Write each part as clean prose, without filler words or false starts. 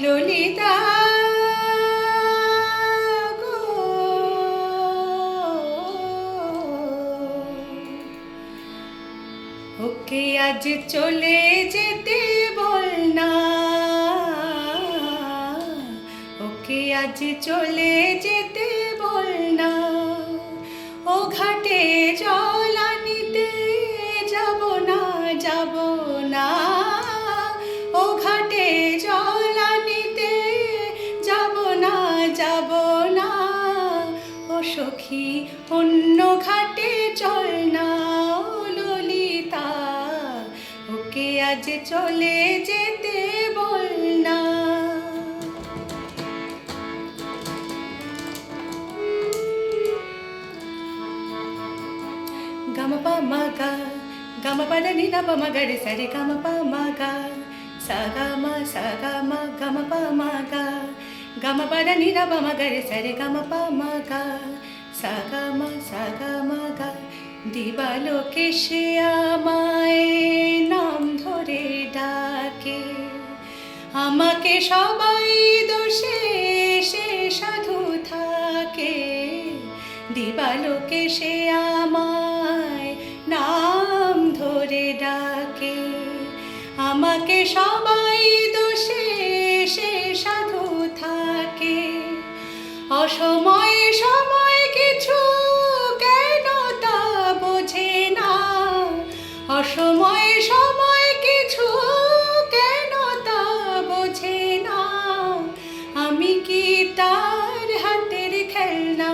ললিতা গো, ওকে আজ চলে যেতে বল না, ওকে আজ চলে যেতে বল না। ও ঘাটে জল আনিতে যাব না, যাব না। ও ঘাটে জল আনিতে যাব না, যাব না। ও সখী অন্য ঘাটে চল না। ও ললিতা ওকে আজ চলে যেতে বল না। গম পা মা গা, গম পা নি না পা মা গা রে সা রে গম পা মা গা, সা গা মা গম পা মা গা, গম পা নি না পা মা গা রে সা রে গম পা মা গা, সা গা মা গা। দিবালোকে সে আমায় নাম ধরে ডাকে, আমাকে সবাই দোষে সে সাধু থাকে। দিবালোকে সে আমায় নাম ধরে ডাকে, আমাকে সবাই দোষে সে সাধু থাকে। অসময়ে সময় কিছু কেন তা বোঝে না, অসময়ে সময় কিছু কেন তা বোঝে না। আমি কি তার হাতের খেলনা?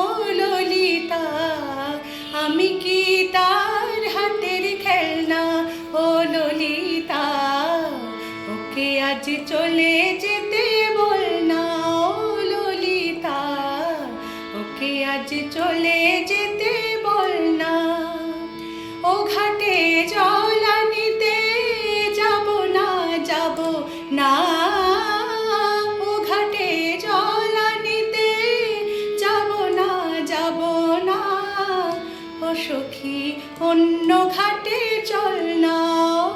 ও ললিতা আমি কি তার হাতের খেলনা? ও ললিতা ওকে আজ চলে যেতে বল না। ও ললিতা ওকে আজ চলে যেতে বল না। ও ঘাটে জল আনিতে যাব না, যাব না। ও ঘাটে জল আনিতে যাব না, যাব না। ও সখী অন্য ঘাটে চল না।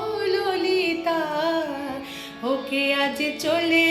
ও ললিতা ওকে আজ চলে